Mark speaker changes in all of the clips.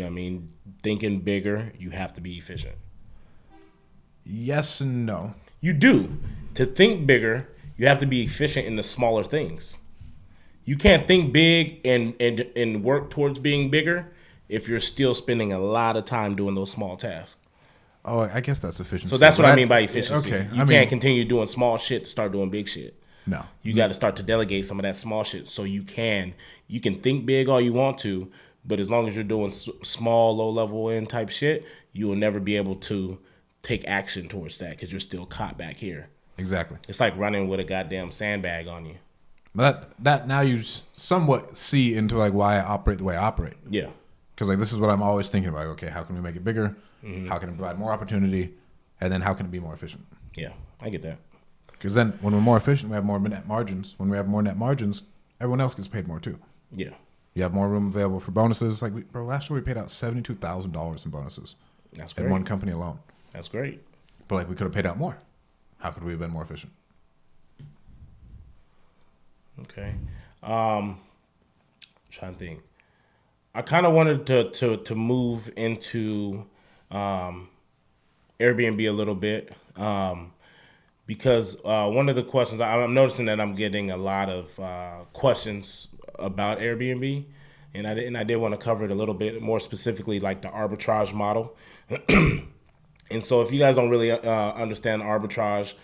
Speaker 1: I mean, thinking bigger, you have to be efficient.
Speaker 2: Yes and no.
Speaker 1: You do. To think bigger, you have to be efficient in the smaller things. You can't think big and work towards being bigger if you're still spending a lot of time doing those small tasks.
Speaker 2: Oh, I guess that's efficiency.
Speaker 1: So that's what I mean by efficiency.
Speaker 2: Okay.
Speaker 1: You can't continue doing small shit to start doing big shit.
Speaker 2: No.
Speaker 1: You got to start to delegate some of that small shit so you can think big all you want to, but as long as you're doing small, low level end type shit, you will never be able to take action towards that because you're still caught back here.
Speaker 2: Exactly.
Speaker 1: It's like running with a goddamn sandbag on you.
Speaker 2: But that now you somewhat see into like why I operate the way I operate.
Speaker 1: Yeah.
Speaker 2: Because like this is what I'm always thinking about. Okay, how can we make it bigger?
Speaker 1: Mm-hmm.
Speaker 2: How can it provide more opportunity? And then how can it be more efficient?
Speaker 1: Yeah, I get that.
Speaker 2: Because then when we're more efficient, we have more net margins. When we have more net margins, everyone else gets paid more too.
Speaker 1: Yeah.
Speaker 2: You have more room available for bonuses. Like last year we paid out $72,000 in bonuses.
Speaker 1: That's great.
Speaker 2: In one company alone.
Speaker 1: That's great.
Speaker 2: But like we could have paid out more. How could we have been more efficient?
Speaker 1: Okay. Trying to think. I kind of wanted to move into Airbnb a little bit because one of the questions I'm noticing that I'm getting a lot of questions about Airbnb, and I did want to cover it a little bit more specifically, like the arbitrage model. And so if you guys don't really understand arbitrage,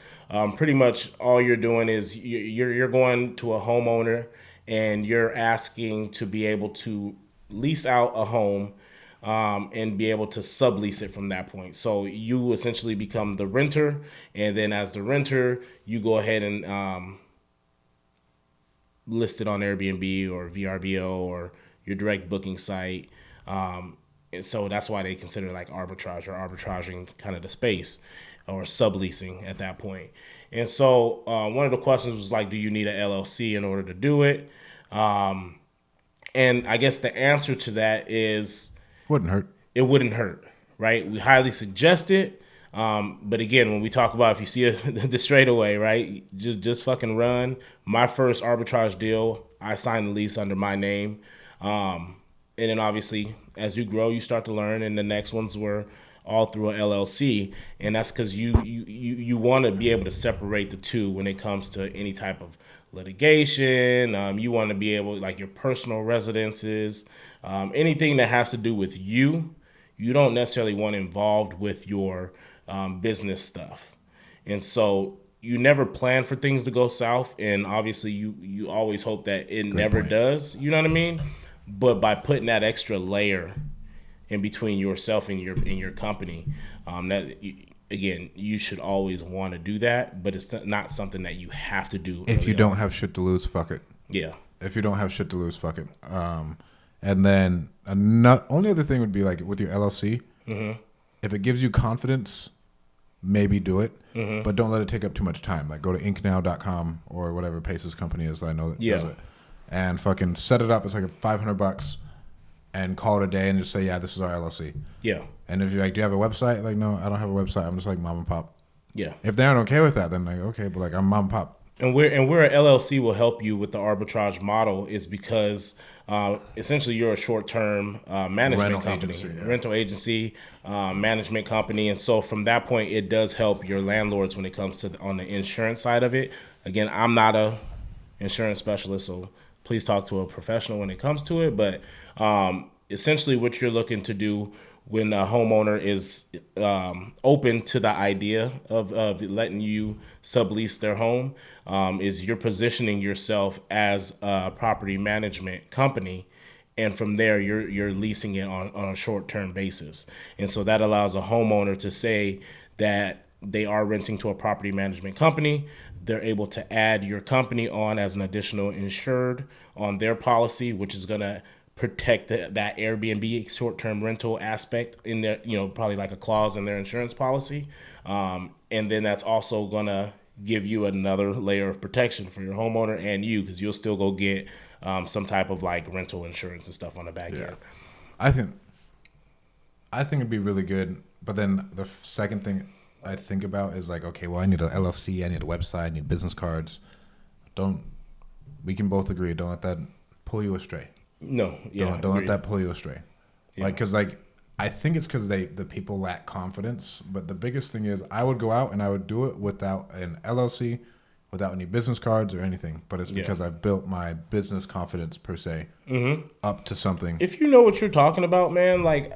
Speaker 1: pretty much all you're doing is you're going to a homeowner and you're asking to be able to lease out a home and be able to sublease it from that point. So you essentially become the renter, and then as the renter, you go ahead and list it on Airbnb or VRBO or your direct booking site. And so that's why they consider like arbitrage or arbitraging kind of the space or subleasing at that point. And so one of the questions was like, do you need an LLC in order to do it? And I guess the answer to that is
Speaker 2: Wouldn't hurt.
Speaker 1: It wouldn't hurt, right? We highly suggest it. But again, when we talk about if you see the straightaway, right, just fucking run. My first arbitrage deal, I signed the lease under my name. And then obviously, as you grow, you start to learn, and the next ones were all through a LLC, and that's because you want to be able to separate the two when it comes to any type of litigation. You want to be able, like your personal residences, anything that has to do with you. You don't necessarily want involved with your business stuff, and so you never plan for things to go south, and obviously you always hope that it never does. You know what I mean? But by putting that extra layer in between yourself and your company, again, you should always want to do that, but it's not something that you have to do.
Speaker 2: If you don't have shit to lose, fuck it.
Speaker 1: Yeah.
Speaker 2: If you don't have shit to lose, fuck it. And then only other thing would be like with your LLC, if it gives you confidence, maybe do it, but don't let it take up too much time. Like go to inknow.com or whatever Pace's company is that I know that does it. And fucking set it up. It's like $500 and call it a day and just say, yeah, this is our LLC.
Speaker 1: Yeah.
Speaker 2: And if you're like, do you have a website? Like, no, I don't have a website. I'm just like mom and pop.
Speaker 1: Yeah.
Speaker 2: If they aren't okay with that, then like, okay, but like I'm mom and pop.
Speaker 1: And where an LLC will help you with the arbitrage model is because essentially you're a short-term management rental agency, management company. And so from that point, it does help your landlords when it comes to on the insurance side of it. Again, I'm not a insurance specialist, so please talk to a professional when it comes to it. But essentially what you're looking to do when a homeowner is open to the idea of letting you sublease their home is you're positioning yourself as a property management company. And from there, you're leasing it on a short-term basis. And so that allows a homeowner to say that they are renting to a property management company. They're able to add your company on as an additional insured on their policy, which is going to protect that Airbnb short-term rental aspect in their, probably like a clause in their insurance policy. And then that's also going to give you another layer of protection for your homeowner and you, because you'll still go get some type of like rental insurance and stuff on the back end.
Speaker 2: I think it'd be really good. But then the second thing I think about is like, okay, well, I need an LLC, I need a website, I need business cards. We can both agree, don't let that pull you astray.
Speaker 1: No, yeah.
Speaker 2: Don't let that pull you astray. Like, because like I think it's because the people lack confidence. But the biggest thing is I would go out and I would do it without an LLC, without any business cards or anything. But it's because I've built my business confidence per se up to something.
Speaker 1: If you know what you're talking about, man, like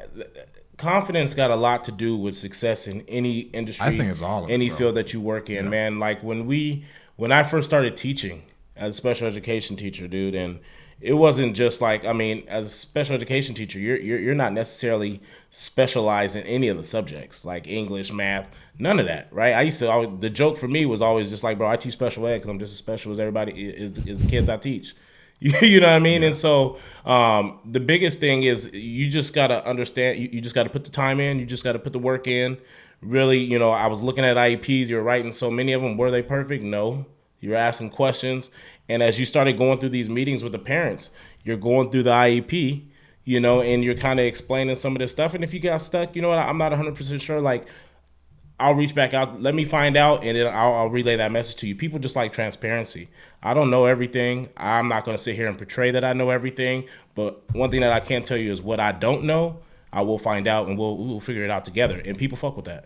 Speaker 1: confidence got a lot to do with success in any industry.
Speaker 2: I think it's all of
Speaker 1: any
Speaker 2: it, bro.
Speaker 1: field that you work in, man. Like when I first started teaching as a special education teacher, dude, and it wasn't just like, I mean, as a special education teacher, you're not necessarily specialized in any of the subjects like English, math, none of that, right? I used to always, the joke for me was always just like, bro, I teach special ed because I'm just as special as everybody is the kids I teach. You know what I mean? Yeah. And so the biggest thing is you just got to understand, you just got to put the time in, you just got to put the work in. Really, you know, I was looking at IEPs, you're writing so many of them. Were they perfect? No. You're asking questions. And as you started going through these meetings with the parents, you're going through the IEP, you know, and you're kind of explaining some of this stuff. And if you got stuck, you know what, I'm not 100% sure, like, I'll reach back out. Let me find out, and then I'll relay that message to you. People just like transparency. I don't know everything. I'm not going to sit here and portray that I know everything. But one thing that I can tell you is what I don't know, I will find out, and we'll figure it out together. And people fuck with that.